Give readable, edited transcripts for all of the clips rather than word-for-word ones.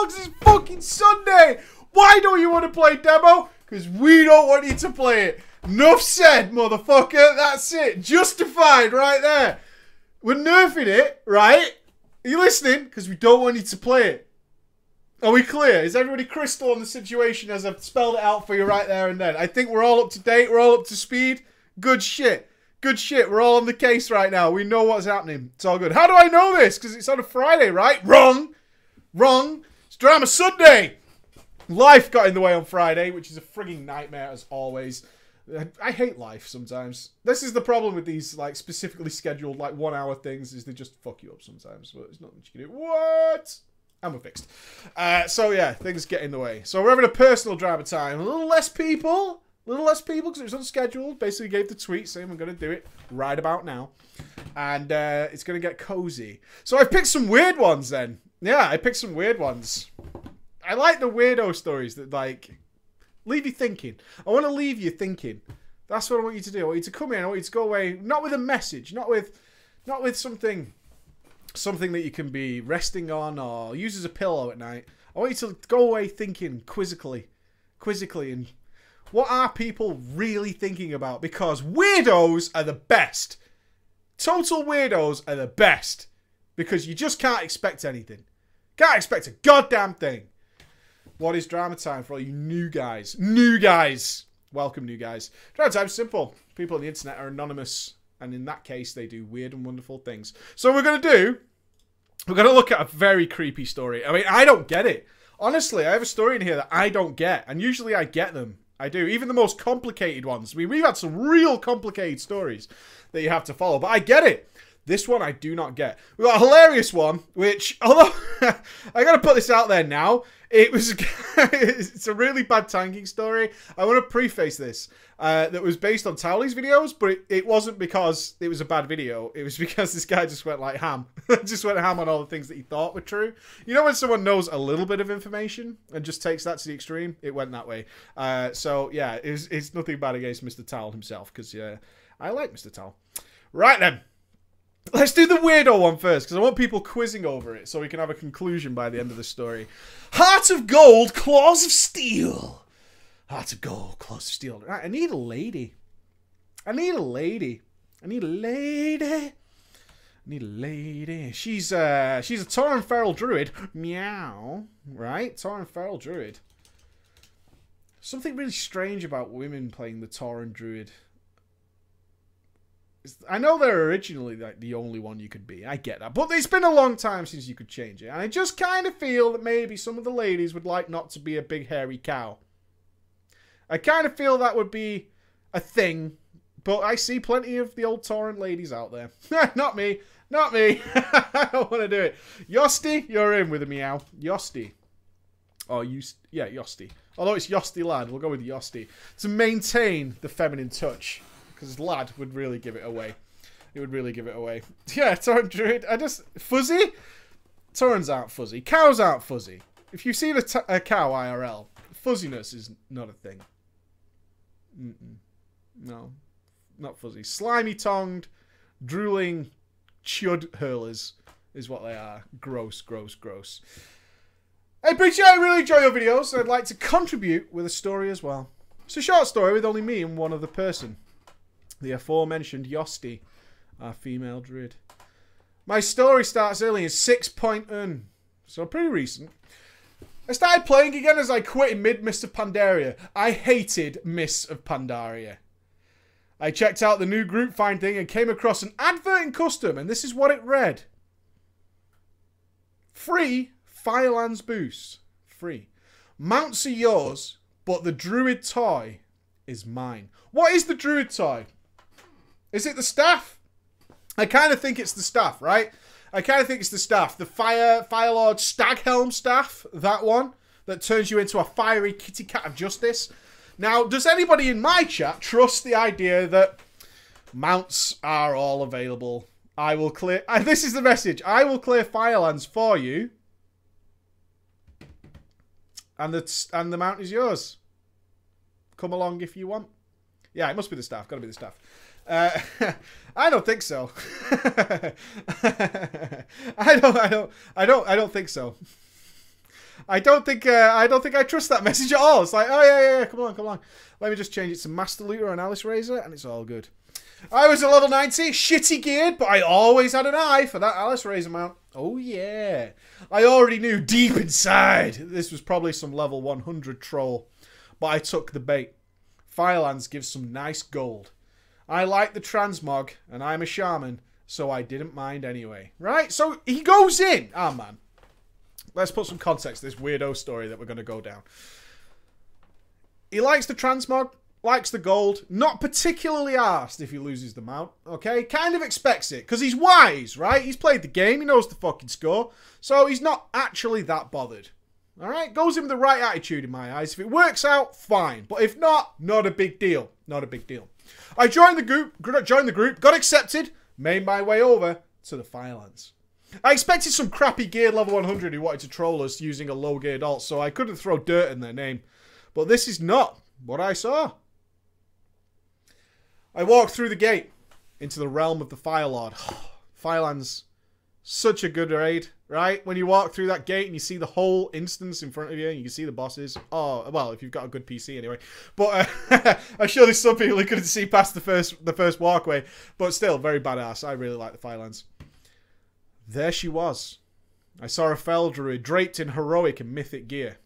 Because it's fucking Sunday. Why don't you want to play demo? Because we don't want you to play it. Enough said, motherfucker. That's it. Justified right there. We're nerfing it, right? Are you listening? Because we don't want you to play it. Are we clear? Is everybody crystal on the situation as I've spelled it out for you right there and then? I think we're all up to date. We're all up to speed. Good shit. Good shit. We're all on the case right now. We know what's happening. It's all good. How do I know this? Because it's on a Friday, right? Wrong. Wrong. It's Drama Sunday. Life got in the way on Friday, which is a frigging nightmare as always. I hate life sometimes. This is the problem with these like specifically scheduled like 1 hour things is they just fuck you up sometimes. But there's nothing you can do. What? And we're fixed. So yeah, things get in the way. So we're having a personal drama time. A little less people. A little less people because it was unscheduled. Basically gave the tweet saying we're going to do it right about now. And it's going to get cozy. So I picked some weird ones then. Yeah, I picked some weird ones. I like the weirdo stories that like leave you thinking. I want to leave you thinking. That's what I want you to do. I want you to come in. I want you to go away not with a message, not with something that you can be resting on or use as a pillow at night. I want you to go away thinking quizzically and what are people really thinking about? Because weirdos are the best. Total weirdos are the best. Because you just can't expect anything. Can't expect a goddamn thing. What is drama time for all you new guys? New guys! Welcome, new guys. Drama time's simple. People on the internet are anonymous. And in that case, they do weird and wonderful things. So we're going to look at a very creepy story. I mean, I don't get it. Honestly, I have a story in here that I don't get. And usually I get them. I do. Even the most complicated ones. I mean, we've had some real complicated stories that you have to follow. But I get it. This one I do not get. We've got a hilarious one, which, although, I got to put this out there now. It's a really bad tanking story. I want to preface this. That was based on Towley's videos, but it wasn't because it was a bad video. It was because this guy just went like ham. Just went ham on all the things that he thought were true. You know when someone knows a little bit of information and just takes that to the extreme? It went that way. So, yeah, it's nothing bad against Mr. Towel himself, because I like Mr. Towel. Right then. Let's do the weirdo one first, because I want people quizzing over it so we can have a conclusion by the end of the story. Heart of gold, claws of steel. Heart of gold, claws of steel. Right, I need a lady. I need a lady. I need a lady. I need a lady. She's a Tauren Feral Druid. Meow. Right? Tauren Feral Druid. Something really strange about women playing the Tauren Druid. I know they're originally like the only one you could be. I get that. But it's been a long time since you could change it. And I just kind of feel that maybe some of the ladies would like not to be a big hairy cow. I kind of feel that would be a thing. But I see plenty of the old Tauren ladies out there. Not me. Not me. I don't want to do it. Yosti, you're in with a meow. Yosti. Oh, yeah, Yosti. Although it's Yosti Lad, we'll go with Yosti. To maintain the feminine touch. Because lad would really give it away. It would really give it away. Yeah, Tauren Druid. Fuzzy? Taurens aren't fuzzy. Cows aren't fuzzy. If you've seen a cow IRL, fuzziness is not a thing. No. Not fuzzy. Slimy-tongued, drooling, chud hurlers is what they are. Gross, gross, gross. Hey, Preacher, I really enjoy your videos, so I'd like to contribute with a story as well. It's a short story with only me and one other person. The aforementioned Yosti, our female druid. My story starts early in 6.1, so pretty recent. I started playing again as I quit in mid-Mists of Pandaria. I hated Mists of Pandaria. I checked out the new group find thing and came across an advert in custom, and this is what it read. Free Firelands boost. Free. Mounts are yours, but the druid toy is mine. What is the druid toy? Is it the staff? I kind of think it's the staff, right? I kind of think it's the staff. The Firelord Staghelm staff. That one. That turns you into a fiery kitty cat of justice. Now, does anybody in my chat trust the idea that mounts are all available? I will clear... this is the message. I will clear Firelands for you. And the mount is yours. Come along if you want. Yeah, it must be the staff. Gotta be the staff. I don't think so. I don't think so. I don't think I trust that message at all. It's like, oh yeah, come on. Let me just change it to Master Looter and Alice Razor, and it's all good. I was a level 90, shitty geared, but I always had an eye for that Alice Razor mount. Oh yeah. I already knew deep inside this was probably some level 100 troll, but I took the bait. Firelands gives some nice gold. I like the transmog, and I'm a shaman, so I didn't mind anyway. Right? So he goes in. Ah, man. Let's put some context to this weirdo story that we're going to go down. He likes the transmog, likes the gold, not particularly arsed if he loses the mount, okay? Kind of expects it, because he's wise, right? He's played the game, he knows the fucking score, so he's not actually that bothered. Alright? Goes in with the right attitude in my eyes. If it works out, fine. But if not, not a big deal. Not a big deal. I joined the group, got accepted, made my way over to the Firelands. I expected some crappy geared level 100 who wanted to troll us using a low geared alt, so I couldn't throw dirt in their name. But this is not what I saw. I walked through the gate into the realm of the Firelord. Firelands, such a good raid, right? When you walk through that gate and you see the whole instance in front of you and you can see the bosses. Oh, well, if you've got a good PC anyway. But I'm sure there's some people who couldn't see past the first walkway. But still, very badass. I really like the Firelands. There she was. I saw a fell druid draped in heroic and mythic gear.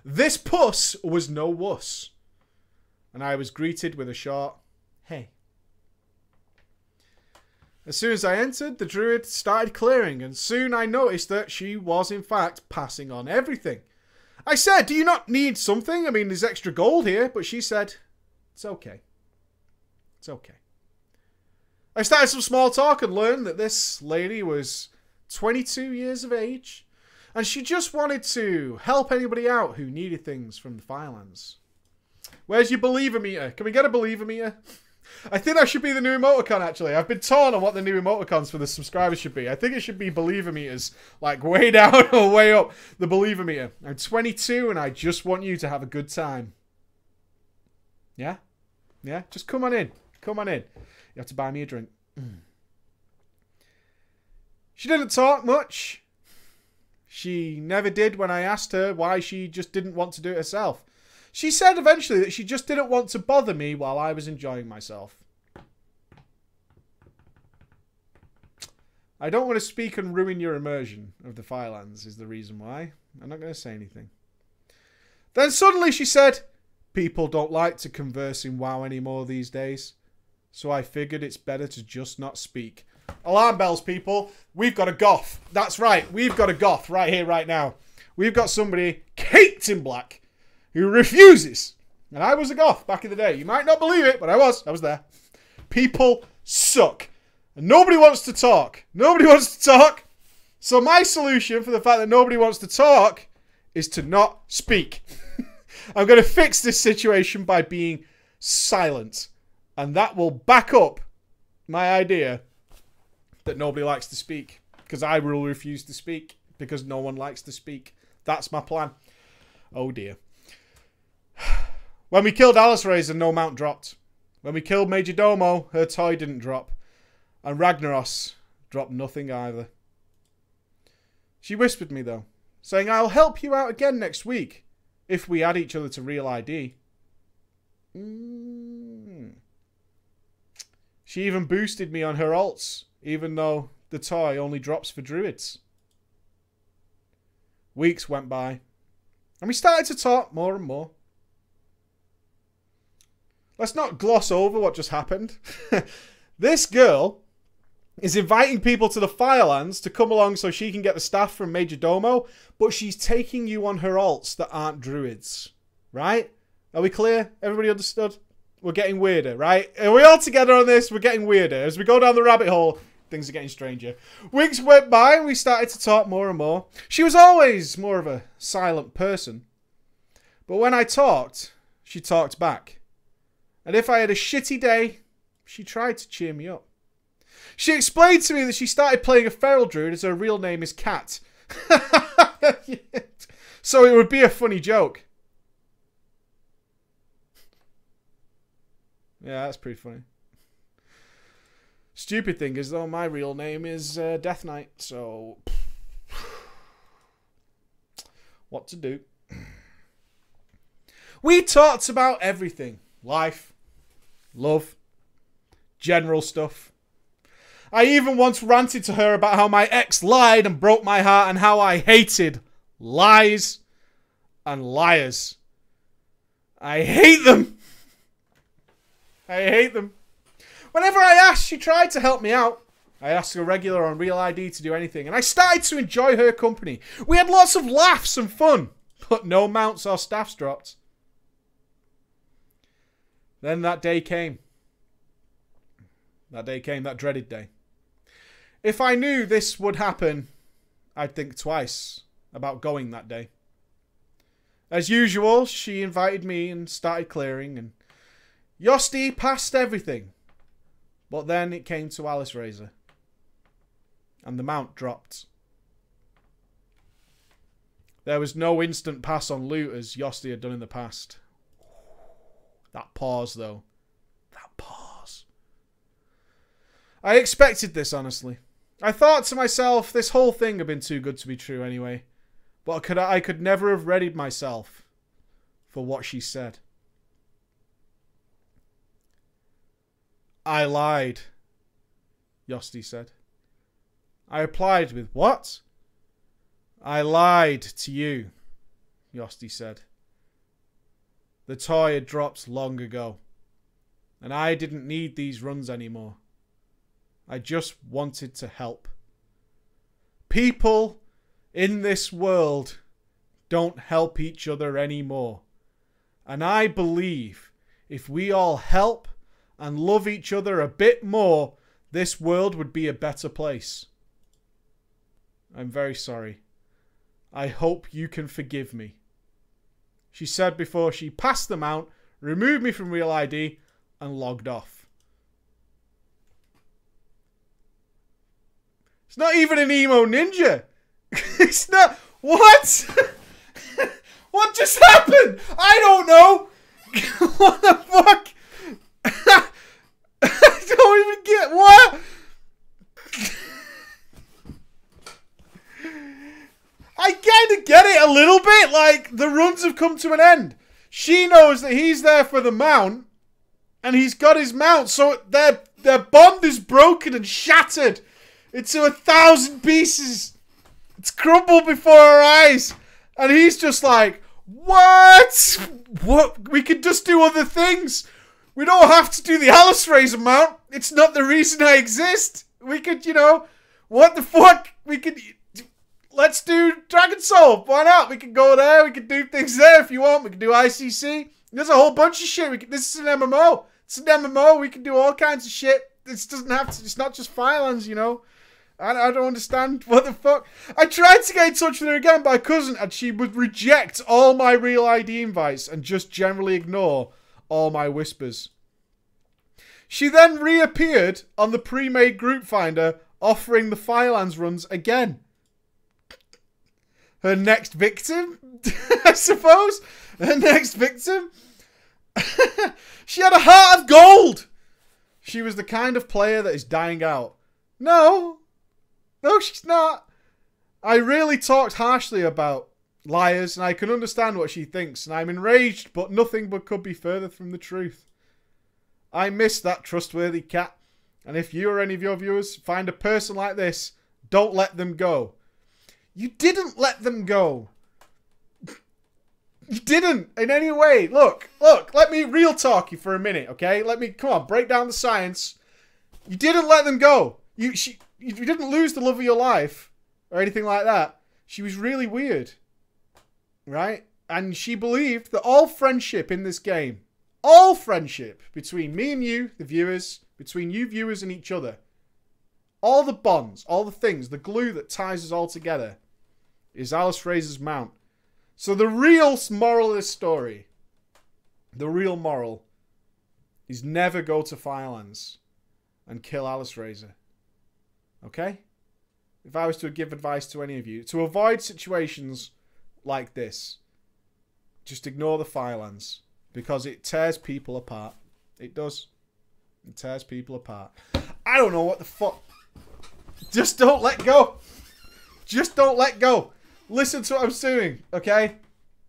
This puss was no wuss. And I was greeted with a short, hey. As soon as I entered, the druid started clearing, and soon I noticed that she was in fact passing on everything. I said, do you not need something? I mean, there's extra gold here. But she said, it's okay. It's okay. I started some small talk and learned that this lady was 22 years of age, and she just wanted to help anybody out who needed things from the Firelands. Where's your believer meter? Can we get a believer meter? I think that should be the new emoticon, actually. I've been torn on what the new emoticons for the subscribers should be. I think it should be believer meters, like way down or way up. The believer meter. I'm 22 and I just want you to have a good time. Yeah? Yeah? Just come on in. Come on in. You have to buy me a drink. She didn't talk much. She never did when I asked her why she just didn't want to do it herself. She said eventually that she just didn't want to bother me while I was enjoying myself. I don't want to speak and ruin your immersion of the Firelands is the reason why. I'm not going to say anything. Then suddenly she said, people don't like to converse in WoW anymore these days. So I figured it's better to just not speak. Alarm bells, people. We've got a goth. That's right. We've got a goth right here, right now. We've got somebody caked in black who refuses. And I was a goth back in the day. You might not believe it, but I was there. People suck. And nobody wants to talk. Nobody wants to talk. So my solution for the fact that nobody wants to talk is to not speak. I'm going to fix this situation by being silent. And that will back up my idea that nobody likes to speak. Because I will refuse to speak. Because no one likes to speak. That's my plan. Oh dear. When we killed Alice Razor, no mount dropped. When we killed Major Domo, her toy didn't drop. And Ragnaros dropped nothing either. She whispered me though, saying I'll help you out again next week if we add each other to Real ID. She even boosted me on her alts, even though the toy only drops for druids. Weeks went by, and we started to talk more and more. Let's not gloss over what just happened. This girl is inviting people to the Firelands to come along so she can get the staff from Major Domo, but she's taking you on her alts that aren't druids. Right? Are we clear? Everybody understood? We're getting weirder, right? Are we all together on this? We're getting weirder. As we go down the rabbit hole, things are getting stranger. Weeks went by and we started to talk more and more. She was always more of a silent person. But when I talked, she talked back. And if I had a shitty day, she tried to cheer me up. She explained to me that she started playing a feral druid as her real name is Cat. So it would be a funny joke. Yeah, that's pretty funny. Stupid thing is, though, my real name is Death Knight, so... what to do. We talked about everything. Life, love, general stuff. I even once ranted to her about how my ex lied and broke my heart and how I hated lies and liars. I hate them. I hate them. Whenever I asked, she tried to help me out. I asked her regular on Real ID to do anything, and I started to enjoy her company. We had lots of laughs and fun, but no mounts or staffs dropped. Then that day came. That day came, that dreaded day. If I knew this would happen, I'd think twice about going that day. As usual, she invited me and started clearing, and Yosti passed everything. But then it came to Alice Razor. And the mount dropped. There was no instant pass on loot as Yosti had done in the past. That pause, though. That pause. I expected this, honestly. I thought to myself, this whole thing had been too good to be true anyway. But I could never have readied myself for what she said. I lied, Yosti said. I replied with, what? I lied to you, Yosti said. The toy had dropped long ago, and I didn't need these runs anymore. I just wanted to help. People in this world don't help each other anymore. And I believe if we all help and love each other a bit more, this world would be a better place. I'm very sorry. I hope you can forgive me, she said before she passed the mount, removed me from Real ID, and logged off. It's not even an emo ninja. It's not. What? What just happened? I don't know. What the fuck? I don't even get what. I kind of get it a little bit. Like, the runs have come to an end. She knows that he's there for the mount, and he's got his mount, so their bond is broken and shattered into 1,000 pieces. It's crumbled before our eyes. And he's just like, what? What? We could just do other things. We don't have to do the Alice Razor mount. It's not the reason I exist. We could, you know, what the fuck? We could, let's do Dragon Soul. Why not? We can go there. We can do things there if you want. We can do ICC. There's a whole bunch of shit. This is an MMO. It's an MMO. We can do all kinds of shit. This doesn't have to, it's not just Firelands, you know. I don't understand. What the fuck? I tried to get in touch with her again, but I couldn't, and she would reject all my Real ID invites and just generally ignore all my whispers. She then reappeared on the pre-made group finder, offering the Firelands runs again. Her next victim? I suppose? Her next victim? She had a heart of gold! She was the kind of player that is dying out. No, she's not. I really talked harshly about liars, and I can understand what she thinks, and I'm enraged, but nothing but could be further from the truth. I miss that trustworthy cat, and if you or any of your viewers find a person like this, don't let them go. You didn't let them go. You didn't in any way. Look, let me real talk you for a minute, okay? Come on, break down the science. You didn't let them go. You didn't lose the love of your life or anything like that. She was really weird, right? And she believed that all friendship in this game, all friendship between me and you, the viewers, between you viewers and each other, all the bonds, all the things, the glue that ties us all together is Alice Razor's mount. So the real moral of this story, the real moral, is never go to Firelands and kill Alice Razor. Okay? If I was to give advice to any of you, to avoid situations like this, just ignore the Firelands. Because it tears people apart. It does. It tears people apart. I don't know what the fuck. Just don't let go. Just don't let go. Listen to what I'm doing, okay?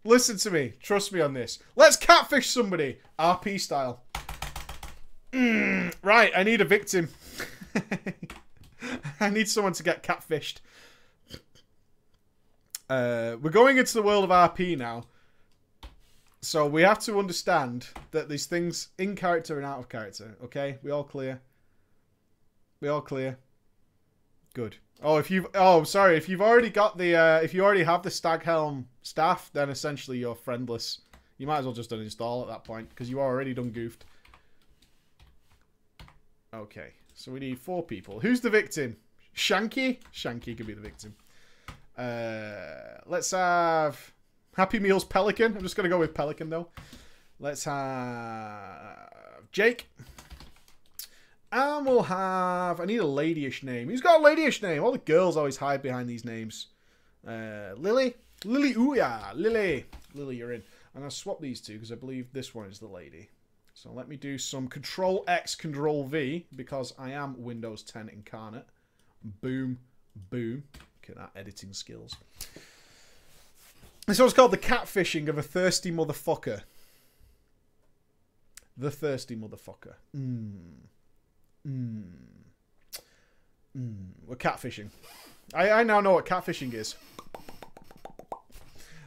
Listen to me. Trust me on this. Let's catfish somebody. RP style. Right, I need a victim. I need someone to get catfished. We're going into the world of RP now. So we have to understand that there's things in character and out of character. Okay? We all clear? We all clear? Good. Oh, if you've already got the if you already have the Stag Helm staff, then essentially you're friendless. You might as well just uninstall at that point because you already done goofed. Okay, so we need 4 people. Who's the victim? Shanky? Shanky could be the victim. Let's have Happy Meals Pelican. I'm just gonna go with Pelican though. Let's have Jake. And we'll have... I need a ladyish name. Who's got a ladyish name? All the girls always hide behind these names. Lily? Lily, ooh yeah. Lily. Lily, you're in. I'm going to swap these two because I believe this one is the lady. So let me do some Control-X, Control-V because I am Windows 10 incarnate. Boom. Boom. Look at that editing skills. This one's called The Catfishing of a Thirsty Motherfucker. The Thirsty Motherfucker. We're catfishing. I now know what catfishing is.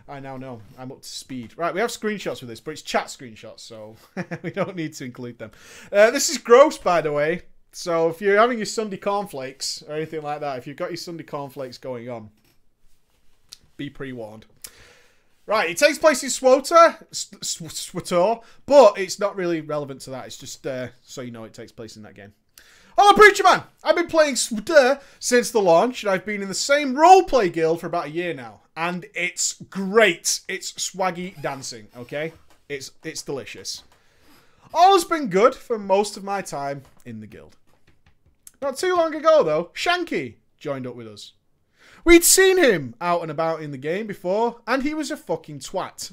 I now know. I'm up to speed. Right, we have screenshots with this, but it's chat screenshots, so we don't need to include them. This is gross, by the way. So if you're having your Sunday cornflakes or anything like that, if you've got your Sunday cornflakes going on, be pre-warned. Right, it takes place in SWTOR, but it's not really relevant to that. It's just so you know it takes place in that game. Hello, Preacher Man! I've been playing SWTOR since the launch, and I've been in the same roleplay guild for about a year now. And it's great. It's swaggy dancing, okay? It's delicious. All has been good for most of my time in the guild. Not too long ago, though, Shanky joined up with us. We'd seen him out and about in the game before, and he was a fucking twat.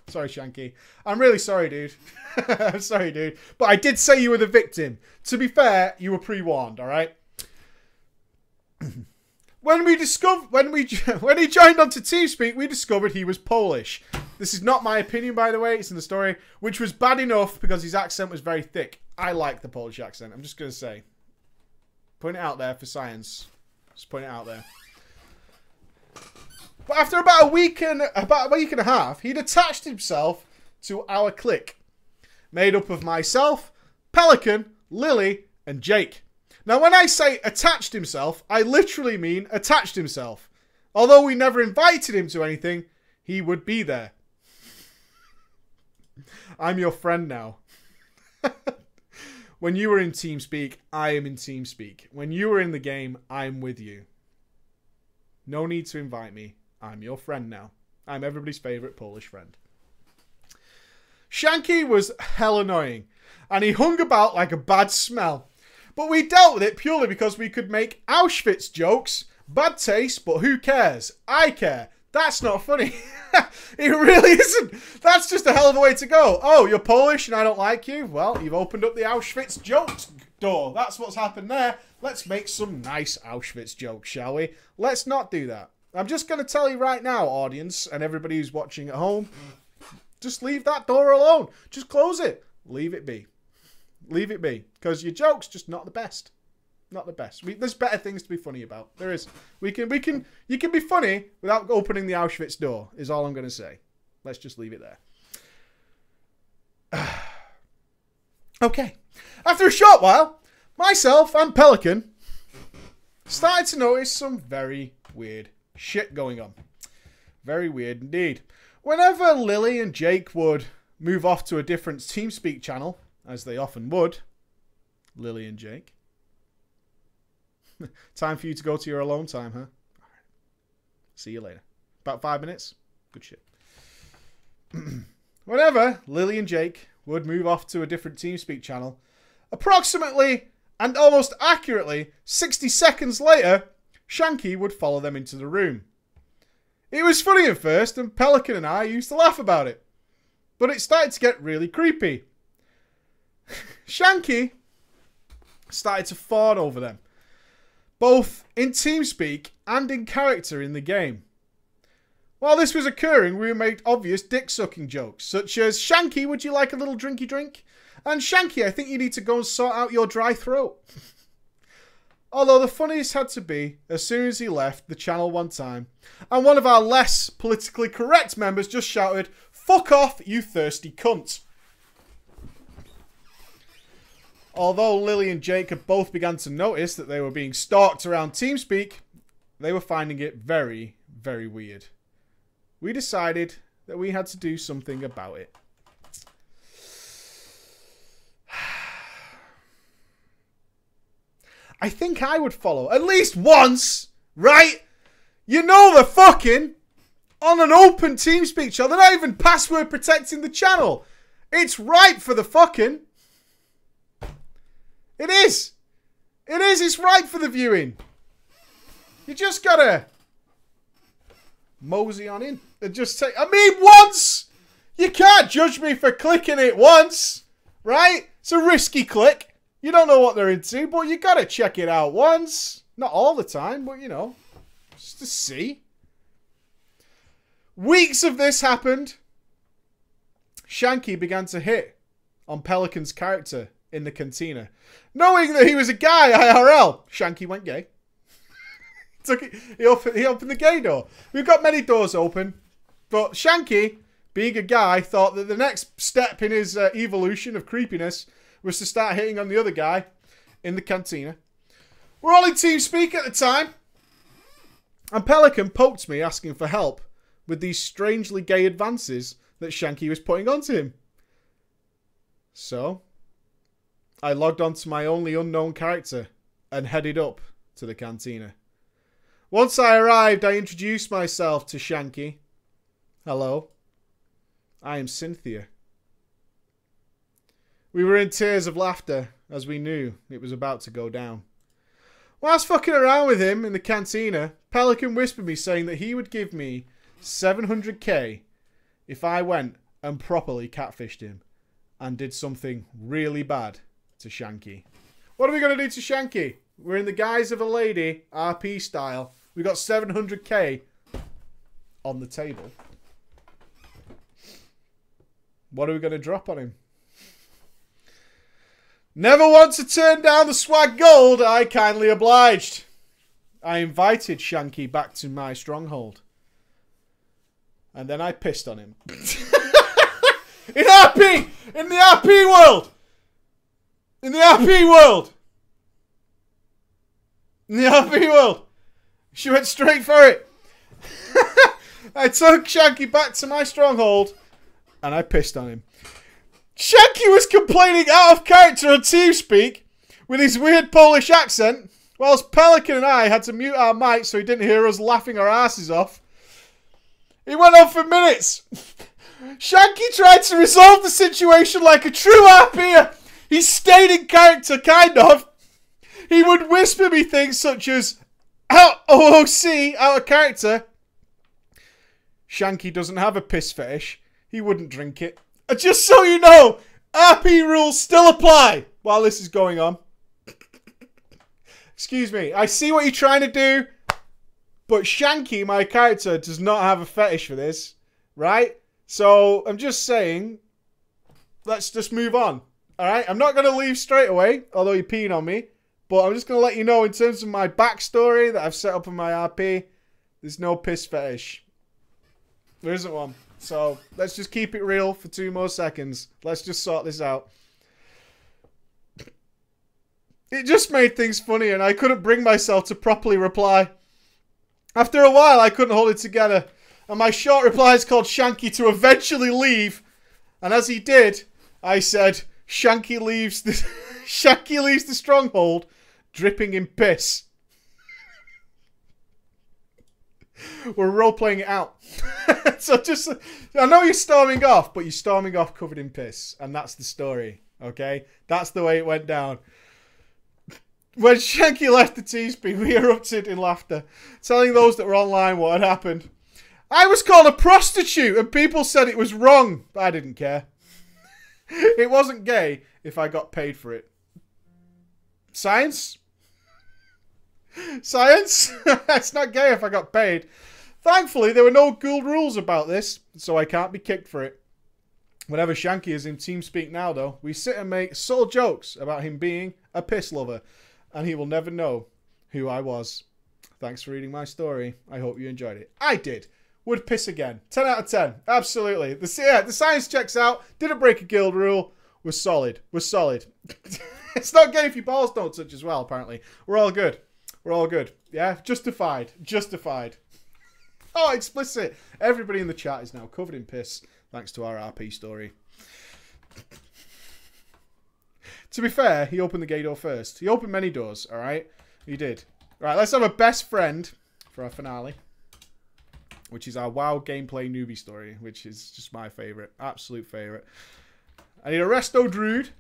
Sorry, Shanky. I'm really sorry, dude. I'm sorry, dude. But I did say you were the victim. To be fair, you were pre-warned, alright? When he joined onto TeamSpeak, we discovered he was Polish. This is not my opinion, by the way. It's in the story, which was bad enough because his accent was very thick. I like the Polish accent. I'm just going to say. Putting it out there for science. Just putting it out there. But after about a week and a half, he'd attached himself to our clique, made up of myself, Pelican, Lily, and Jake. Now, when I say attached himself, I literally mean attached himself. Although we never invited him to anything, he would be there. I'm your friend now. When you were in TeamSpeak, I am in TeamSpeak. When you were in the game, I'm with you. No need to invite me. I'm your friend now. I'm everybody's favourite Polish friend. Shanky was hell annoying, and he hung about like a bad smell. But we dealt with it purely because we could make Auschwitz jokes. Bad taste, but who cares? I care. That's not funny. It really isn't. That's just a hell of a way to go. Oh, you're Polish and I don't like you? Well, you've opened up the Auschwitz jokes door. That's what's happened there. Let's make some nice Auschwitz jokes, shall we? Let's not do that. I'm just going to tell you right now, audience, and everybody who's watching at home, just leave that door alone. Just close it. Leave it be. Leave it be. Because your joke's just not the best. Not the best. There's better things to be funny about. There is. You can be funny without opening the Auschwitz door, is all I'm going to say. Let's just leave it there. Okay. After a short while, myself and Pelican started to notice some very weird shit going on. Very weird indeed. Whenever Lily and Jake would move off to a different TeamSpeak channel, as they often would, Lily and Jake. Time for you to go to your alone time, huh? All right. See you later. About 5 minutes? Good shit. Whenever Lily and Jake would move off to a different TeamSpeak channel, approximately and almost accurately 60 seconds later, Shanky would follow them into the room. It was funny at first, and Pelican and I used to laugh about it. But it started to get really creepy. Shanky started to fawn over them, both in TeamSpeak and in character in the game. While this was occurring, we made obvious dick-sucking jokes, such as, Shanky, would you like a little drinky drink? And Shanky, I think you need to go and sort out your dry throat. Although the funniest had to be, as soon as he left the channel one time, and one of our less politically correct members just shouted, fuck off, you thirsty cunt. Although Lily and Jacob both began to notice that they were being stalked around TeamSpeak, they were finding it very, very weird. We decided that we had to do something about it. I think I would follow at least once, right? You know they're fucking on an open TeamSpeak channel. They're not even password protecting the channel. It's ripe for the fucking. It is. It is. It's ripe for the viewing. You just gotta mosey on in and just say, I mean, once. You can't judge me for clicking it once, right? It's a risky click. You don't know what they're into, but you gotta check it out once. Not all the time, but you know, just to see. Weeks of this happened. Shanky began to hit on Pelican's character in the cantina. Knowing that he was a guy IRL, Shanky went gay. He opened the gay door. We've got many doors open, but Shanky, being a guy, thought that the next step in his evolution of creepiness was to start hitting on the other guy in the cantina. We're all in TeamSpeak at the time. And Pelican poked me asking for help with these strangely gay advances that Shanky was putting onto him. So, I logged onto my only unknown character and headed up to the cantina. Once I arrived, I introduced myself to Shanky. Hello, I am Cynthia. We were in tears of laughter as we knew it was about to go down. Whilst fucking around with him in the cantina, Pelican whispered me saying that he would give me 700k if I went and properly catfished him and did something really bad to Shanky. What are we going to do to Shanky? We're in the guise of a lady, RP style. We got 700k on the table. What are we going to drop on him? Never want to turn down the swag gold, I kindly obliged. I invited Shanky back to my stronghold. And then I pissed on him. In RP! In the RP world! In the RP world! In the RP world! She went straight for it. I took Shanky back to my stronghold and I pissed on him. Shanky was complaining out of character on TeamSpeak with his weird Polish accent, whilst Pelican and I had to mute our mics so he didn't hear us laughing our asses off. It went on for minutes. Shanky tried to resolve the situation like a true RPer. He stayed in character, kind of. He would whisper me things such as, OOC, out of character. Shanky doesn't have a piss fetish. He wouldn't drink it. And just so you know, RP rules still apply while this is going on. Excuse me. I see what you're trying to do, but Shanky, my character, does not have a fetish for this, right? So I'm just saying, let's just move on. All right? I'm not going to leave straight away, although you're peeing on me. But I'm just going to let you know in terms of my backstory that I've set up in my RP, there's no piss fetish. There isn't one. So let's just keep it real for 2 more seconds. Let's just sort this out. It just made things funny and I couldn't bring myself to properly reply. After a while, I couldn't hold it together. And my short replies called Shanky to eventually leave. And as he did, I said, Shanky leaves the stronghold, dripping in piss. We're role-playing it out. So just, I know you're storming off, but you're storming off covered in piss. And that's the story, okay? That's the way it went down. When Shanky left the TeamSpeak, we erupted in laughter, telling those that were online what had happened. I was called a prostitute, and people said it was wrong, but I didn't care. It wasn't gay if I got paid for it. Science? Science? It's not gay if I got paid. Thankfully, there were no gold rules about this, so I can't be kicked for it. Whenever Shanky is in TeamSpeak now, though, we sit and make subtle jokes about him being a piss lover, and he will never know who I was. Thanks for reading my story. I hope you enjoyed it. I did. Would piss again. 10 out of 10. Absolutely. The science checks out. Didn't break a guild rule. Was solid. Was solid. It's not gay if your balls don't touch as well, apparently. We're all good. We're all good. Yeah? Justified. Justified. Oh, explicit. Everybody in the chat is now covered in piss, thanks to our RP story. To be fair, he opened the gay door first. He opened many doors, alright? He did. Right, let's have a best friend for our finale, which is our WoW gameplay newbie story, which is just my favourite. Absolute favourite. I need a resto druid.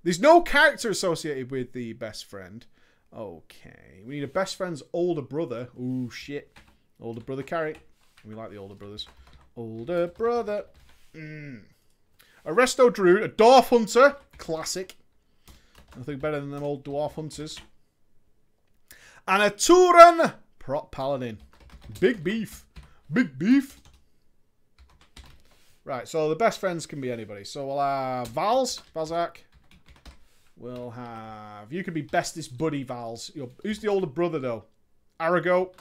There's no character associated with the best friend. Okay. We need a best friend's older brother. Ooh, shit. Older brother carry. We like the older brothers. Older brother. A resto druid. A dwarf hunter. Classic. Nothing better than them old dwarf hunters. And a Turan prop paladin. Big beef. Big beef. Right, so the best friends can be anybody. So we'll have Vals. Valzak. We'll have... You could be bestest buddy, Vals. Who's the older brother, though? Arago.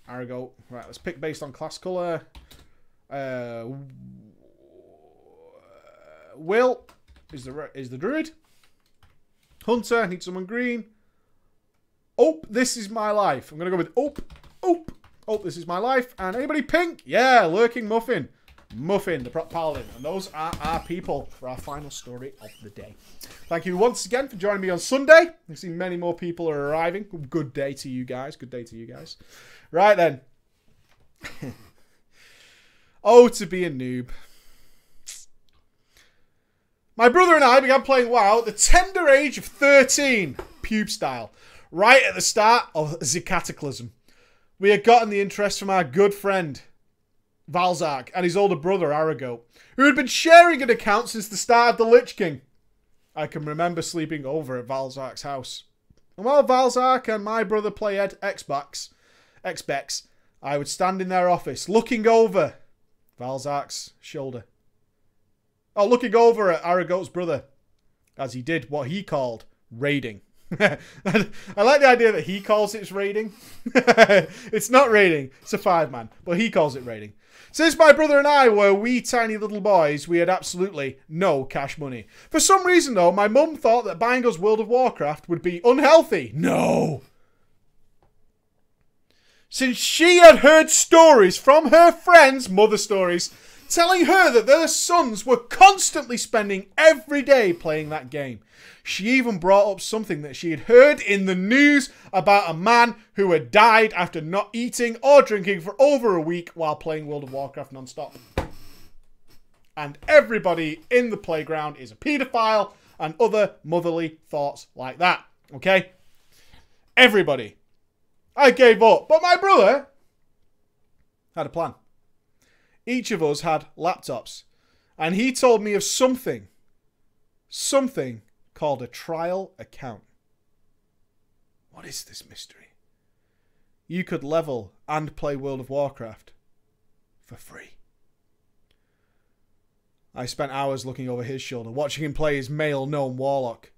Arago. Right, let's pick based on class colour. Will is the druid. Hunter, need someone green. Oh, this is my life. I'm going to go with Oh, this is my life. And anybody pink? Yeah, Lurking Muffin. Muffin, the prop paladin. And those are our people for our final story of the day. Thank you once again for joining me on Sunday. I see many more people are arriving. Good day to you guys. Good day to you guys. Right then. Oh, to be a noob. My brother and I began playing WoW at the tender age of 13, pube style, right at the start of the Cataclysm. We had gotten the interest from our good friend, Valzak, and his older brother, Arago, who had been sharing an account since the start of the Lich King. I can remember sleeping over at Valzak's house. And while Valzak and my brother played Xbox, I would stand in their office, looking over Valzak's shoulder. Oh, looking over at Arago's brother, as he did what he called raiding. I like the idea that he calls it raiding. It's not raiding, it's a 5-man, but he calls it raiding. Since my brother and I were wee tiny little boys, we had absolutely no cash money. For some reason though, my mum thought that buying us World of Warcraft would be unhealthy. No! Since she had heard stories from her friends, mother stories, telling her that their sons were constantly spending every day playing that game. She even brought up something that she had heard in the news about a man who had died after not eating or drinking for over a week while playing World of Warcraft non-stop. And everybody in the playground is a paedophile and other motherly thoughts like that. Okay? Everybody. I gave up. But my brother had a plan. Each of us had laptops. And he told me of something called a trial account. What is this mystery? You could level and play World of Warcraft for free. I spent hours looking over his shoulder, watching him play his male gnome warlock.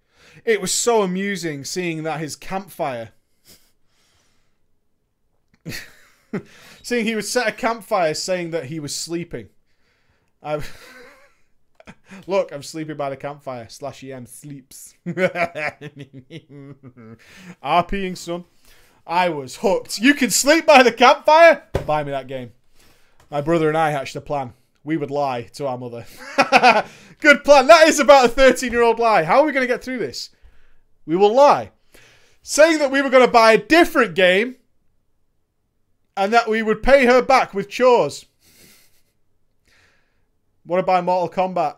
It was so amusing seeing that his campfire... seeing he would set a campfire saying that he was sleeping. Look, I'm sleeping by the campfire. /EM sleeps. RPing, son. I was hooked. You can sleep by the campfire? Buy me that game. My brother and I hatched a plan. We would lie to our mother. Good plan. That is about a 13-year-old lie. How are we going to get through this? We will lie. Saying that we were going to buy a different game and that we would pay her back with chores. Want to buy Mortal Kombat?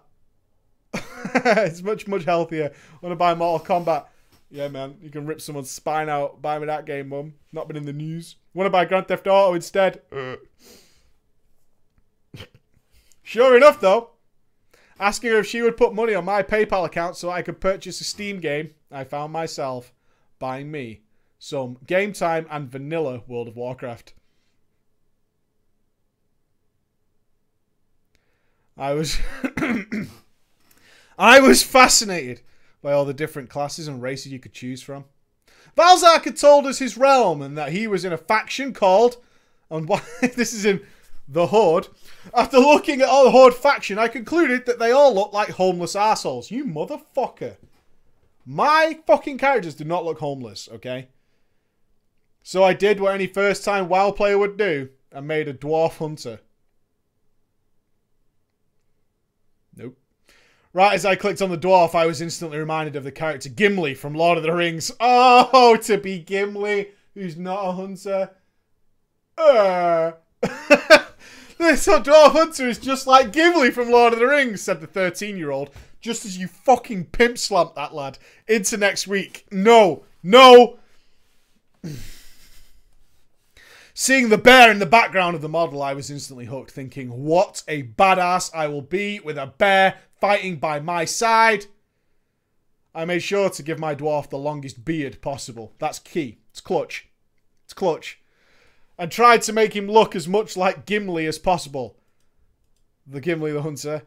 It's much, much healthier. Want to buy Mortal Kombat? Yeah, man. You can rip someone's spine out. Buy me that game, mum. Not been in the news. Want to buy Grand Theft Auto instead? Sure enough, though. Asking her if she would put money on my PayPal account so I could purchase a Steam game, I found myself buying me some Game Time and vanilla World of Warcraft. I was I was fascinated by all the different classes and races you could choose from. Valzak had told us his realm and that he was in a faction called, and this is in the Horde. After looking at all the Horde faction, I concluded that they all look like homeless assholes. You motherfucker. My fucking characters do not look homeless, okay? So I did what any first-time WoW player would do and made a dwarf hunter. Nope. Right as I clicked on the dwarf, I was instantly reminded of the character Gimli from Lord of the Rings. Oh, to be Gimli, who's not a hunter. This dwarf hunter is just like Gimli from Lord of the Rings, said the 13-year-old. Just as you fucking pimp slamped that lad into next week. No. No. Seeing the bear in the background of the model, I was instantly hooked, thinking, what a badass I will be with a bear fighting by my side. I made sure to give my dwarf the longest beard possible. That's key. It's clutch. It's clutch. And tried to make him look as much like Gimli as possible. The Gimli the Hunter.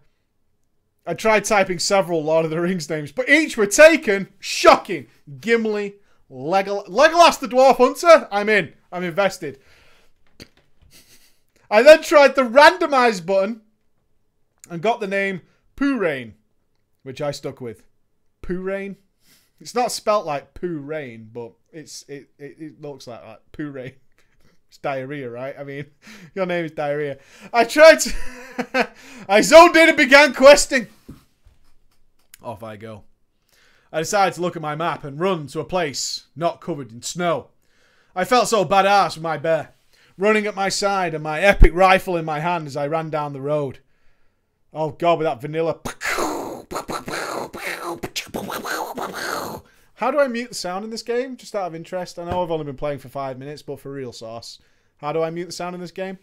I tried typing several Lord of the Rings names, but each were taken. Shocking. Gimli, Legolas the Dwarf Hunter. I'm in. I'm invested. I then tried the randomize button and got the name Poorain, which I stuck with. Poorain? It's not spelt like Poo Rain, but it looks like that. Poorain. It's diarrhea, right? I mean, your name is diarrhea. I tried to... I zoned in and began questing. Off I go. I decided to look at my map and run to a place not covered in snow. I felt so badass with my bear, running at my side and my epic rifle in my hand as I ran down the road. Oh god, with that vanilla... How do I mute the sound in this game? Just out of interest. I know I've only been playing for 5 minutes, but for real sauce. How do I mute the sound in this game?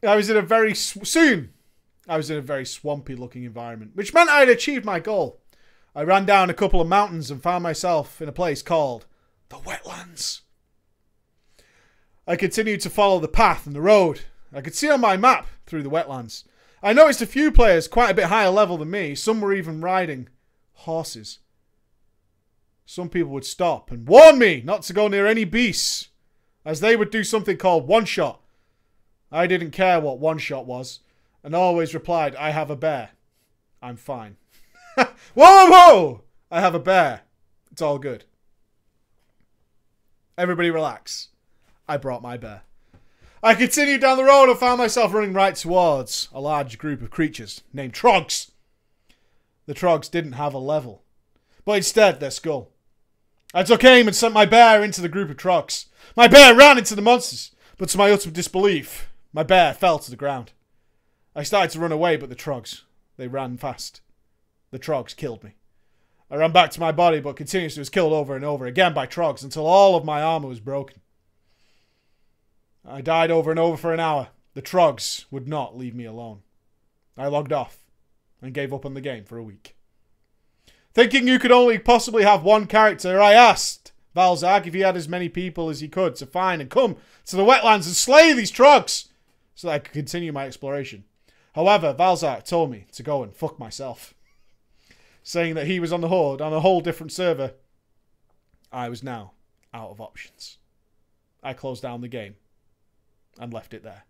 I was in a very swampy looking environment, which meant I had achieved my goal. I ran down a couple of mountains and found myself in a place called the Wetlands. I continued to follow the path and the road. I could see on my map through the wetlands. I noticed a few players quite a bit higher level than me. Some were even riding horses. Some people would stop and warn me not to go near any beasts, as they would do something called one-shot. I didn't care what one-shot was, and always replied, I have a bear. I'm fine. Whoa, whoa, whoa! I have a bear. It's all good. Everybody relax. I brought my bear. I continued down the road and found myself running right towards a large group of creatures named Trogs. The Trogs didn't have a level, but instead their skull. I took aim and sent my bear into the group of Trogs. My bear ran into the monsters, but to my utter disbelief, my bear fell to the ground. I started to run away, but the Trogs, they ran fast. The Trogs killed me. I ran back to my body, but continuously was killed over and over again by Trogs until all of my armor was broken. I died over and over for an hour. The Trogs would not leave me alone. I logged off and gave up on the game for a week. Thinking you could only possibly have one character, I asked Valzak if he had as many people as he could to find and come to the wetlands and slay these Trogs so that I could continue my exploration. However, Valzak told me to go and fuck myself, saying that he was on the Horde on a whole different server. I was now out of options. I closed down the game and left it there.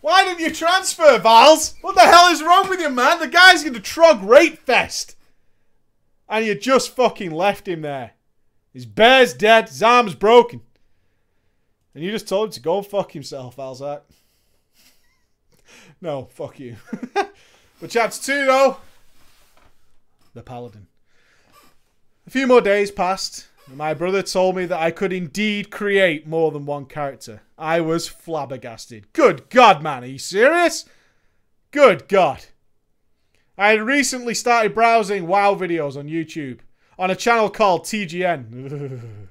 Why didn't you transfer, Vals? What the hell is wrong with you, man? The guy's in the Trog rape fest. And you just fucking left him there. His bear's dead, his arm's broken. And you just told him to go and fuck himself, Valzak. No, fuck you. But chapter 2, though. The Paladin. A few more days passed. My brother told me that I could indeed create more than one character. I was flabbergasted. Good God, man. Are you serious? Good God. I had recently started browsing WoW videos on YouTube on a channel called TGN.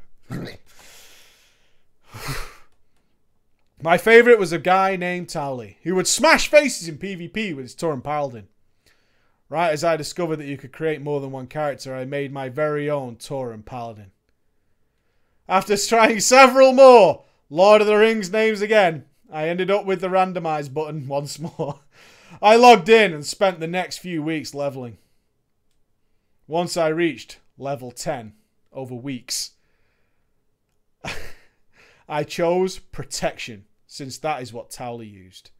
My favourite was a guy named Towley, who would smash faces in PvP with his Tauren Paladin. Right as I discovered that you could create more than one character, I made my very own Tauren Paladin. After trying several more Lord of the Rings names again, I ended up with the randomize button once more. I logged in and spent the next few weeks leveling. Once I reached level 10 over weeks, I chose protection, since that is what Towley used.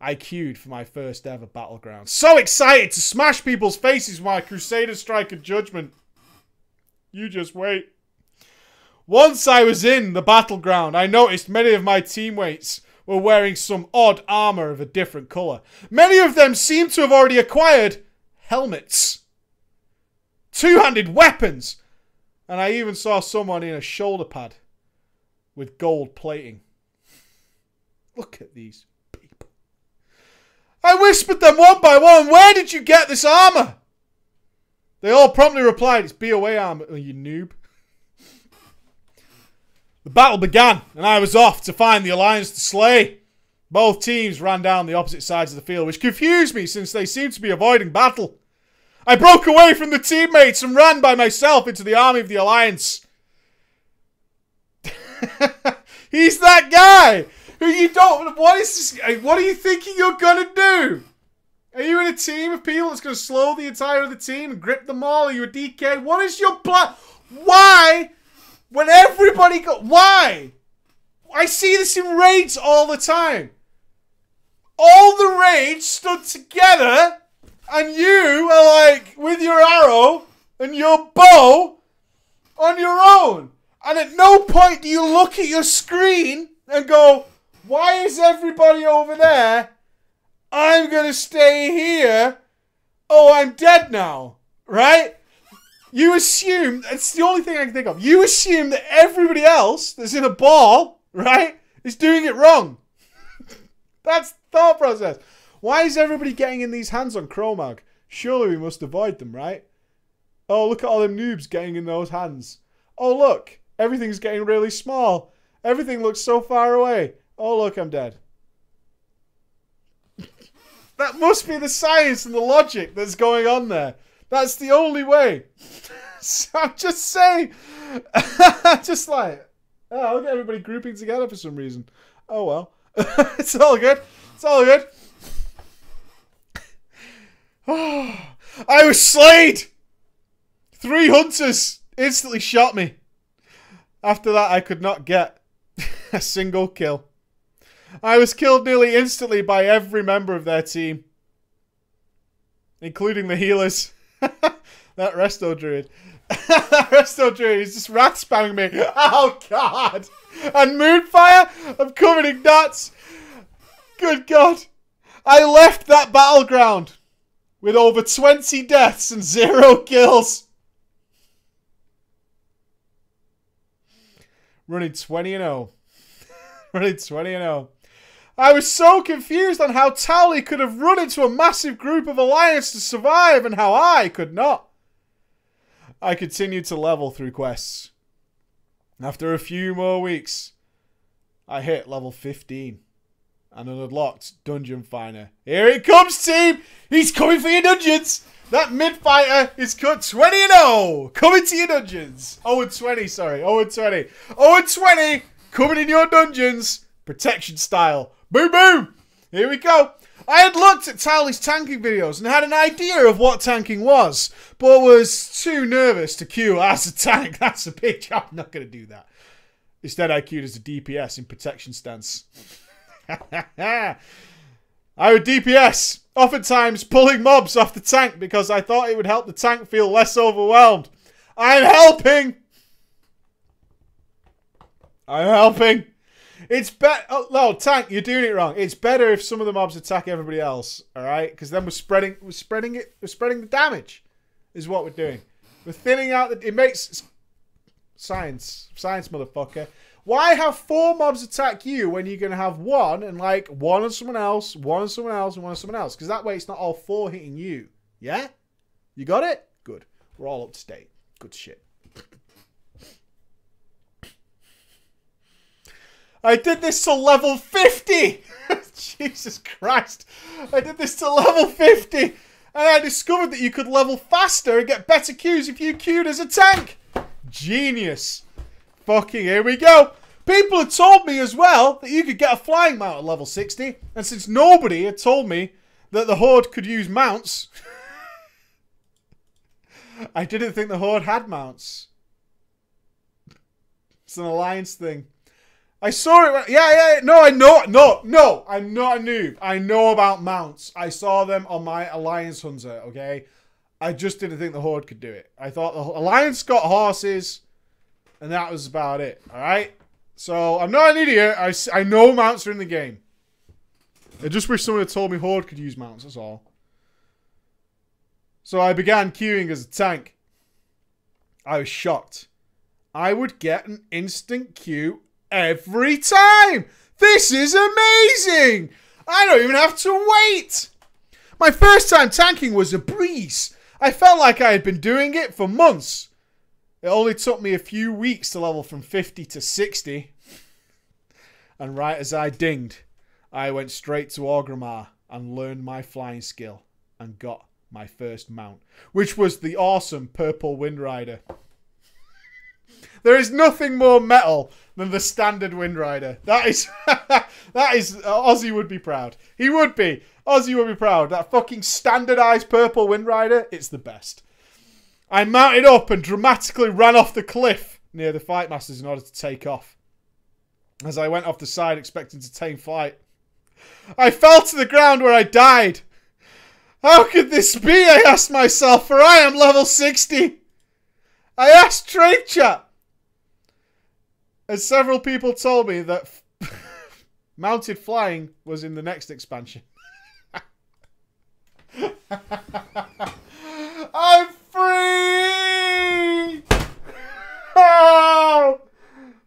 I queued for my first ever battleground. So excited to smash people's faces with my Crusader Strike of Judgment. You just wait. Once I was in the battleground, I noticed many of my teammates were wearing some odd armor of a different color. Many of them seemed to have already acquired helmets, two-handed weapons, and I even saw someone in a shoulder pad with gold plating. Look at these people. I whispered them one by one, "Where did you get this armor?" They all promptly replied, "It's BOA armor, oh, you noob." The battle began, and I was off to find the Alliance to slay. Both teams ran down the opposite sides of the field, which confused me since they seemed to be avoiding battle. I broke away from the teammates and ran by myself into the army of the Alliance. He's that guy who you don't... What is this? What are you thinking you're going to do? Are you in a team of people that's going to slow the entire other team and grip them all? Are you a DK? What is your plan? Why... When everybody why? I see this in raids all the time. All the raids stood together and you are like with your arrow and your bow on your own. And at no point do you look at your screen and go, why is everybody over there? I'm going to stay here. Oh, I'm dead now. Right? You assume, it's the only thing I can think of. You assume that everybody else that's in a ball, right, is doing it wrong. That's the thought process. Why is everybody getting in these hands on Chromag? Surely we must avoid them, right? Oh, look at all them noobs getting in those hands. Oh, look. Everything's getting really small. Everything looks so far away. Oh, look, I'm dead. That must be the science and the logic that's going on there. That's the only way. So I'm just saying. Just like, oh, look at everybody grouping together for some reason. Oh, well. It's all good. It's all good. I was slayed. 3 hunters instantly shot me. After that, I could not get a single kill. I was killed nearly instantly by every member of their team, including the healers. That resto druid. That resto druid is just rat spamming me. Oh, God. And Moonfire, I'm covered in nuts. Good God. I left that battleground with over 20 deaths and 0 kills. Running 20-0. Running 20-0. I was so confused on how Towley could have run into a massive group of Alliance to survive and how I could not. I continued to level through quests. After a few more weeks, I hit level 15 and an unlocked Dungeon Finder. Here it comes, team! He's coming for your dungeons! That mid-fighter is cut 20-0! Coming to your dungeons! 0-20, sorry. 0-20. 0-20! Coming in your dungeons! Protection style. Boom, boom! Here we go. I had looked at Towley's tanking videos and had an idea of what tanking was, but was too nervous to queue as a tank. That's a big job. I'm not going to do that. Instead, I queued as a DPS in protection stance. I would DPS, oftentimes pulling mobs off the tank because I thought it would help the tank feel less overwhelmed. I'm helping! I'm helping! It's better. Oh, no, tank, you're doing it wrong. It's better if some of the mobs attack everybody else, all right? Because then we're spreading the damage, is what we're doing. We're thinning out the. It makes science, motherfucker. Why have 4 mobs attack you when you're gonna have 1 and like 1 on someone else, 1 on someone else, and 1 on someone else? Because that way it's not all 4 hitting you. Yeah, you got it. Good. We're all up to date. Good shit. I did this to level 50! Jesus Christ. I did this to level 50! And I discovered that you could level faster and get better queues if you queued as a tank! Genius. Fucking here we go. People had told me as well that you could get a flying mount at level 60. And since nobody had told me that the Horde could use mounts, I didn't think the Horde had mounts. It's an alliance thing. I saw it. Yeah. No, I know. No. I'm not a noob. I know about mounts. I saw them on my alliance hunter, okay? I just didn't think the Horde could do it. I thought the alliance got horses, and that was about it, alright? So, I'm not an idiot. I know mounts are in the game. I just wish someone had told me Horde could use mounts, that's all. So, I began queuing as a tank. I was shocked. I would get an instant queue every time! This is amazing! I don't even have to wait! My first time tanking was a breeze. I felt like I had been doing it for months. It only took me a few weeks to level from 50 to 60. And right as I dinged, I went straight to Orgrimmar and learned my flying skill and got my first mount, which was the awesome Purple Windrider. There is nothing more metal than the standard Windrider. That is, Ozzy would be proud. He would be. Ozzy would be proud. That fucking standardized Purple Windrider, it's the best. I mounted up and dramatically ran off the cliff near the Fight Masters in order to take off. As I went off the side expecting to take flight, I fell to the ground where I died. How could this be, I asked myself, for I am level 60. I asked Trade Chat, as several people told me that mounted flying was in the next expansion. I'm free! Oh!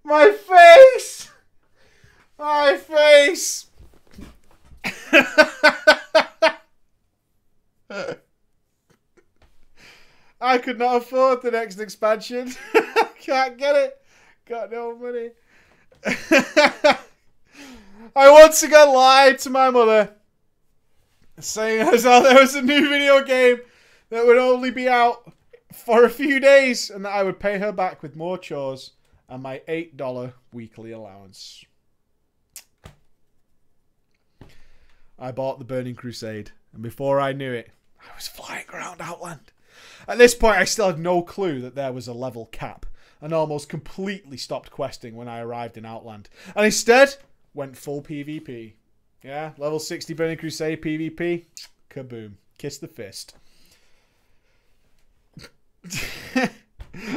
My face! My face! I could not afford the next expansion. Can't get it. Got no money. I once again lied to my mother, saying there was a new video game that would only be out for a few days and that I would pay her back with more chores and my $8 weekly allowance. I bought the Burning Crusade, and before I knew it, I was flying around Outland. At this point, I still had no clue that there was a level cap, and almost completely stopped questing when I arrived in Outland, and instead went full PvP. Yeah, level 60 Burning Crusade PvP, kaboom, kiss the fist.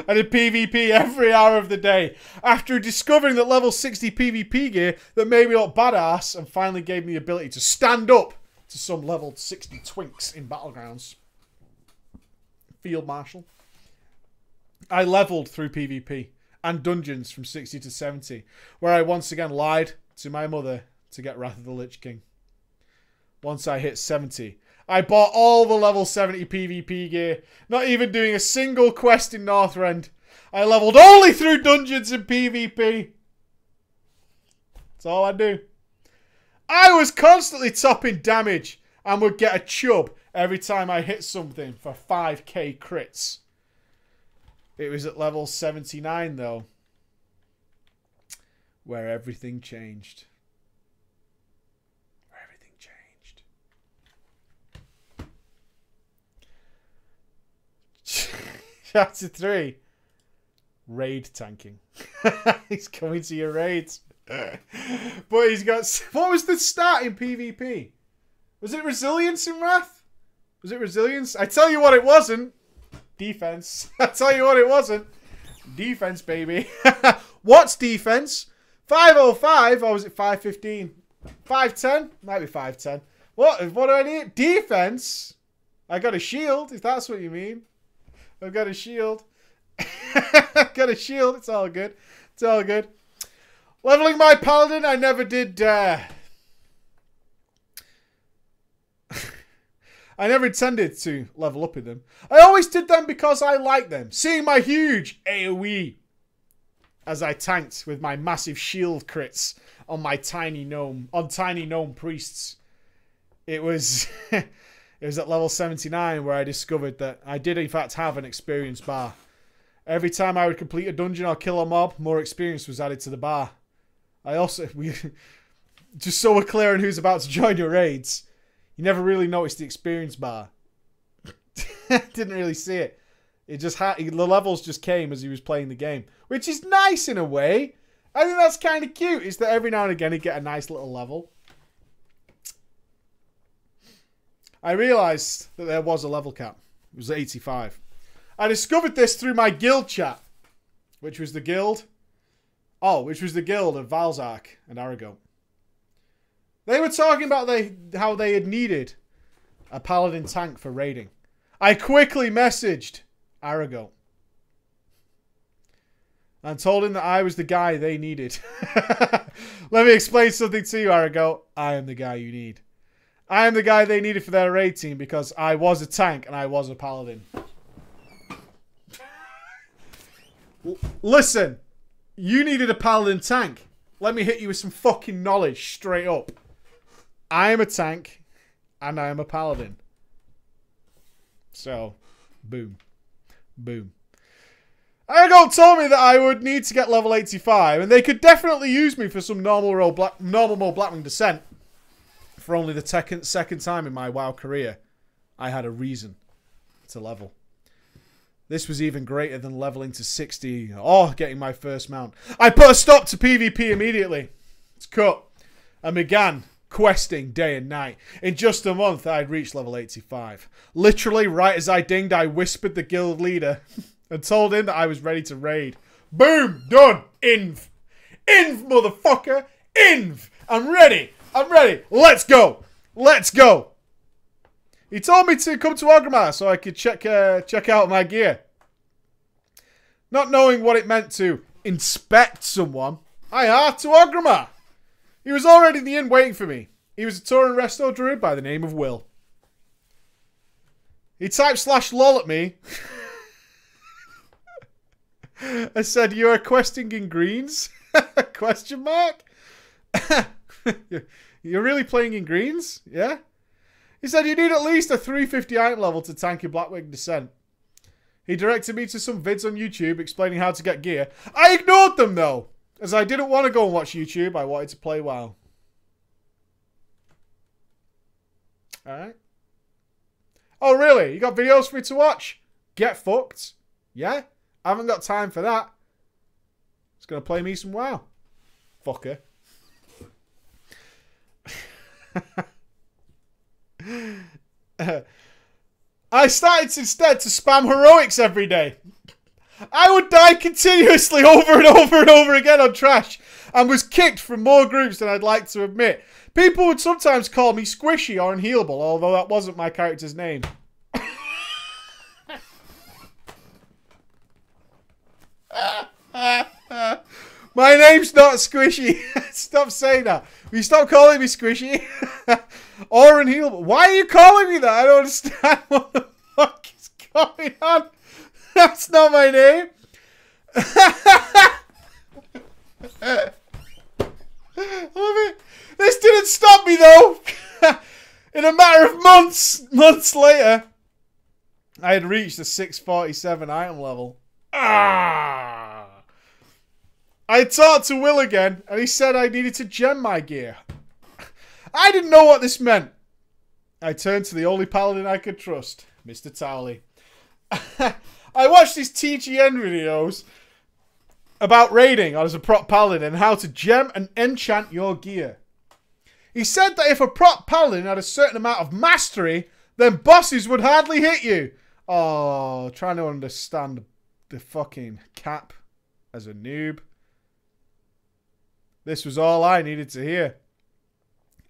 I did PvP every hour of the day. After discovering that level 60 PvP gear that made me look badass and finally gave me the ability to stand up to some level 60 twinks in Battlegrounds. Field Marshal. I leveled through PvP and dungeons from 60 to 70, where I once again lied to my mother to get Wrath of the Lich King. Once I hit 70, I bought all the level 70 PvP gear, not even doing a single quest in Northrend. I leveled only through dungeons and PvP. That's all I do. I was constantly topping damage and would get a chub every time I hit something for 5k crits. It was at level 79 though, where everything changed. Chapter 3. Raid tanking. He's coming to your raids. But he's got... What was the stat in PvP? Was it resilience in Wrath? Was it resilience? I tell you what it wasn't. Defense. I tell you what it wasn't. Defense, baby. What's defense? 505 or was it 515? 510? Might be 510. What do I need? Defense? I got a shield, if that's what you mean. I've got a shield. I've got a shield. It's all good. It's all good. Leveling my paladin, I never did... I never intended to level up with them. I always did them because I liked them. Seeing my huge AoE as I tanked with my massive shield crits on my tiny gnome priests. It was... It was at level 79 where I discovered that I did in fact have an experience bar. Every time I would complete a dungeon or kill a mob, more experience was added to the bar. Just so we're clear on who's about to join your raids, you never really noticed the experience bar. Didn't really see it. It just the levels just came as he was playing the game, which is nice in a way. I think that's kind of cute. Is that every now and again he'd get a nice little level. I realised that there was a level cap. It was 85. I discovered this through my guild chat, which was the guild. Oh, which was the guild of Valzark and Arago. They were talking about how they had needed a paladin tank for raiding. I quickly messaged Arago and told him that I was the guy they needed. Let me explain something to you, Arago. I am the guy you need. I am the guy they needed for their raid team because I was a tank and I was a paladin. Listen, you needed a paladin tank. Let me hit you with some fucking knowledge straight up. I am a tank and I am a paladin. So, boom. Boom. Arago told me that I would need to get level 85 and they could definitely use me for some normal mode Blackwing Descent. For only the second time in my WoW career, I had a reason to level. This was even greater than leveling to 60 or getting my first mount. I put a stop to PvP immediately. It's cut. And began questing day and night. In just a month, I had reached level 85. Literally, right as I dinged, I whispered the guild leader and told him that I was ready to raid. Boom! Done! Inv! Inv, motherfucker! Inv! I'm ready! I'm ready! Let's go! Let's go! He told me to come to Orgrimmar so I could check out my gear. Not knowing what it meant to inspect someone, I heart to Orgrimmar. He was already in the inn waiting for me. He was a Tauren Resto druid by the name of Will. He typed /lol at me. I said, "You are questing in greens?" Question mark. You're really playing in greens? Yeah? He said, "You need at least a 350 item level to tank your Blackwing Descent." He directed me to some vids on YouTube explaining how to get gear. I ignored them though, as I didn't want to go and watch YouTube. I wanted to play WoW. Alright. Oh really? You got videos for me to watch? Get fucked. Yeah? I haven't got time for that. It's going to play me some WoW. Fucker. I started instead to spam heroics every day. I would die continuously over and over and over again on trash and was kicked from more groups than I'd like to admit. People would sometimes call me squishy or unhealable, although that wasn't my character's name. My name's not Squishy. Stop saying that. Will you stop calling me Squishy? Or unhealable. Why are you calling me that? I don't understand what the fuck is going on. That's not my name. Love it. This didn't stop me though. In a matter of months later, I had reached the 647 item level. I talked to Will again, and he said I needed to gem my gear. I didn't know what this meant. I turned to the only paladin I could trust, Mr. Towley. I watched his TGN videos about raiding as a prop paladin and how to gem and enchant your gear. He said that if a prop paladin had a certain amount of mastery, then bosses would hardly hit you. Oh, trying to understand the fucking cap as a noob. This was all I needed to hear.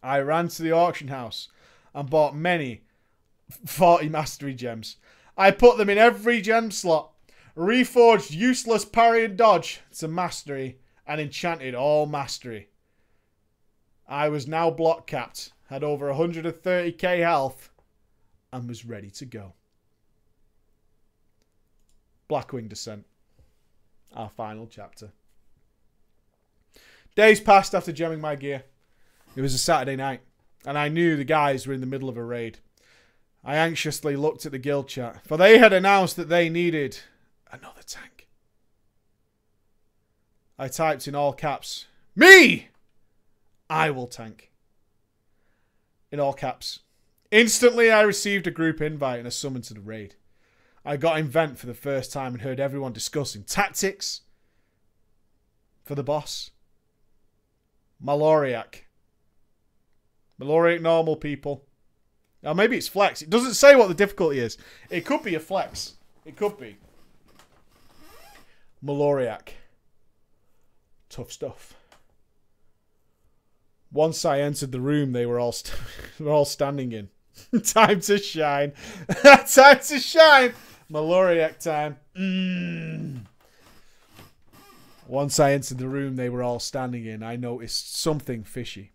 I ran to the auction house and bought many 40 mastery gems. I put them in every gem slot, reforged useless parry and dodge to mastery, and enchanted all mastery. I was now block capped, had over 130k health, and was ready to go. Blackwing Descent. Our final chapter. Days passed after gemming my gear. It was a Saturday night, and I knew the guys were in the middle of a raid. I anxiously looked at the guild chat, for they had announced that they needed another tank. I typed in all caps, Me! I will tank. In all caps. Instantly, I received a group invite and a summon to the raid. I got in vent for the first time and heard everyone discussing tactics for the boss. Malorkoriak. Malorkoriak normal people. Now, maybe it's flex. It doesn't say what the difficulty is. It could be a flex. It could be. Malorkoriak. Tough stuff. Once I entered the room, they were all standing in. Time to shine. Time to shine. Malorkoriak time. Once I entered the room they were all standing in, I noticed something fishy.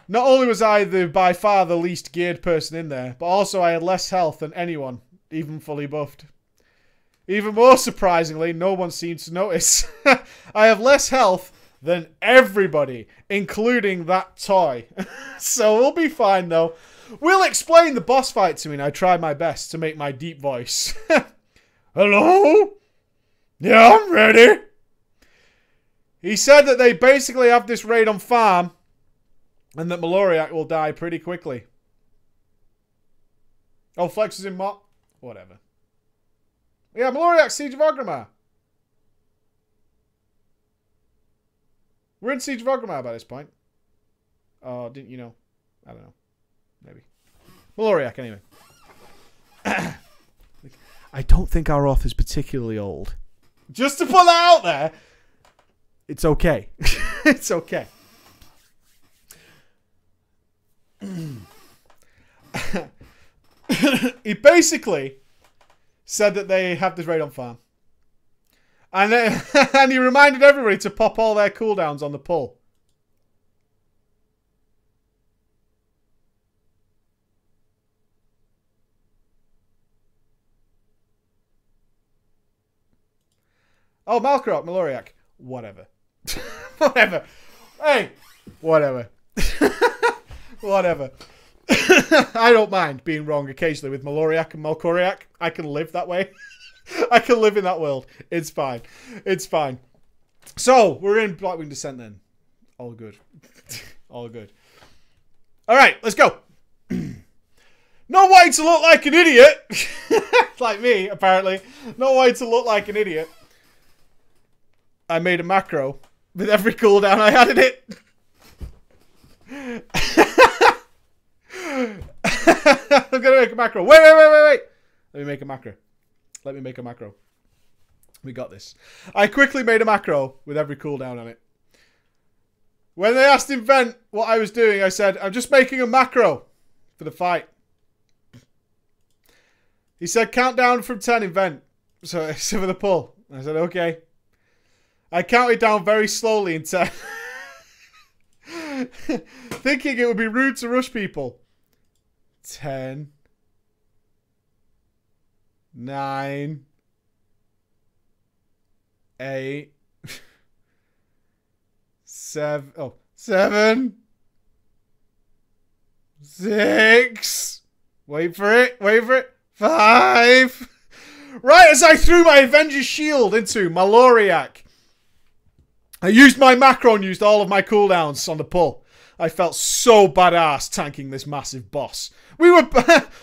Not only was I by far the least geared person in there, but also I had less health than anyone, even fully buffed. Even more surprisingly, no one seemed to notice. I have less health than everybody, including that toy. So we'll be fine though. We'll explain the boss fight to me and I tried my best to make my deep voice. Hello? Yeah, I'm ready. He said that they basically have this raid on farm and that Malorkoriak will die pretty quickly. Oh, Flex is in mod? Whatever. Yeah, Malorkoriak, Siege of Orgrimmar. We're in Siege of Orgrimmar by this point. Oh, didn't you know? I don't know. Maybe. Malorkoriak, anyway. I don't think our author's particularly old. Just to put that out there, it's okay. It's okay. He basically said that they have this raid on farm. And, and he reminded everybody to pop all their cooldowns on the pull. Oh, Malorkoriak. Whatever. Whatever. Hey. Whatever. Whatever. I don't mind being wrong occasionally with Malorkoriak and Malorkoriak. I can live that way. I can live in that world. It's fine. It's fine. So, we're in Blackwing Descent then. All good. All good. Alright, let's go. Not wanting to look like an idiot. Like me, apparently. Not wanting to look like an idiot. I made a macro with every cooldown I had in it. I'm gonna make a macro. Wait. Let me make a macro. Let me make a macro. We got this. I quickly made a macro with every cooldown on it. When they asked in vent what I was doing, I said, I'm just making a macro for the fight. He said, count down from 10 in vent. So for the pull. I said, okay. I counted down very slowly in 10. Thinking it would be rude to rush people. 10. 9. 8. 7. Oh, 7. 6. Wait for it. Wait for it. 5. Right as I threw my Avenger's Shield into Malorkoriak, I used my macro and used all of my cooldowns on the pull. I felt so badass tanking this massive boss. We were,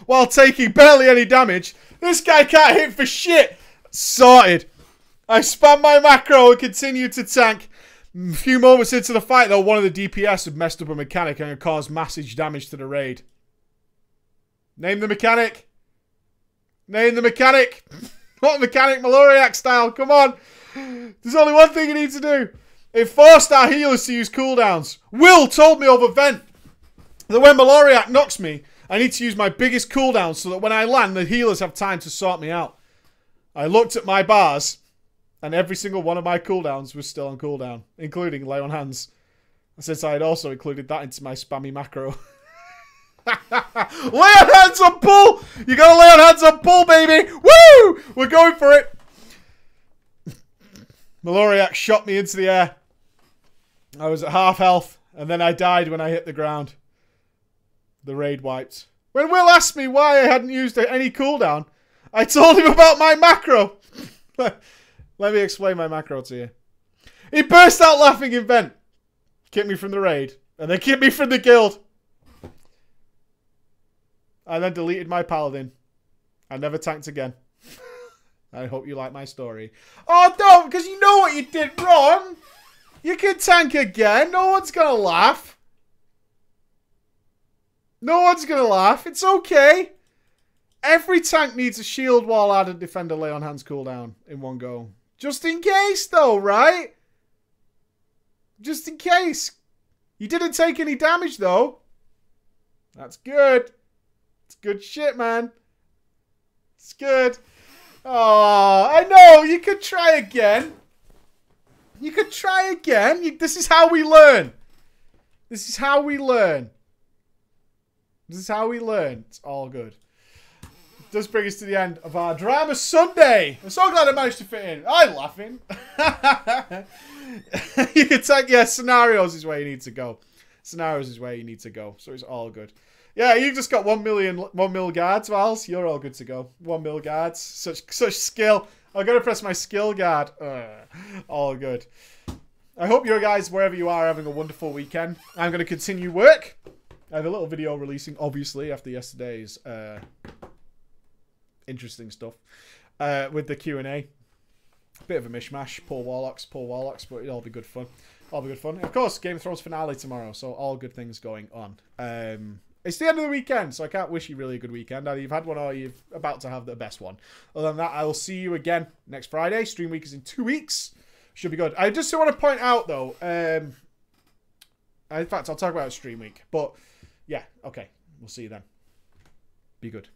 while taking barely any damage. This guy can't hit for shit. Sorted. I spammed my macro and continued to tank. A few moments into the fight, though, one of the DPS had messed up a mechanic and had caused massive damage to the raid. Name the mechanic. Name the mechanic. What mechanic? Malorkoriak style. Come on. There's only one thing you need to do. It forced our healers to use cooldowns. Will told me over vent that when Malorkoriak knocks me, I need to use my biggest cooldown so that when I land, the healers have time to sort me out. I looked at my bars, and every single one of my cooldowns was still on cooldown, including lay on hands. Since I had also included that into my spammy macro. Lay on hands on pull! You gotta lay on hands on pull, baby! Woo! We're going for it! Malorkoriak shot me into the air. I was at half health, and then I died when I hit the ground. The raid wiped. When Will asked me why I hadn't used any cooldown, I told him about my macro. Let me explain my macro to you. He burst out laughing in vent. Kicked me from the raid. And then kicked me from the guild. And then deleted my paladin. I never tanked again. I hope you like my story. Oh, don't, because you know what you did wrong. You can tank again. No one's going to laugh. No one's going to laugh. It's okay. Every tank needs a shield wall add and defender lay on hands cooldown in one go. Just in case, though, right? Just in case. You didn't take any damage, though. That's good. It's good shit, man. It's good. Oh, I know. You could try again. You could try again. This is how we learn. This is how we learn. This is how we learn. It's all good. It does bring us to the end of our Drama Sunday. I'm so glad I managed to fit in. I'm laughing. You can take, yeah, scenarios is where you need to go. Scenarios is where you need to go. So it's all good. Yeah, you just got 1 mil guards, Vals. You're all good to go. 1 mil guards. Such skill. I'm going to press my skill guard. All good. I hope you guys, wherever you are, having a wonderful weekend. I'm going to continue work. I have a little video releasing, obviously, after yesterday's interesting stuff with the Q&A. Bit of a mishmash. Poor Warlocks, but it'll all be good fun. All be good fun. Of course, Game of Thrones finale tomorrow, so all good things going on. It's the end of the weekend, so I can't wish you really a good weekend. Either you've had one or you're about to have the best one. Other than that, I will see you again next Friday. Stream week is in 2 weeks. Should be good. I just want to point out, though, in fact, I'll talk about stream week. But, yeah, okay. We'll see you then. Be good.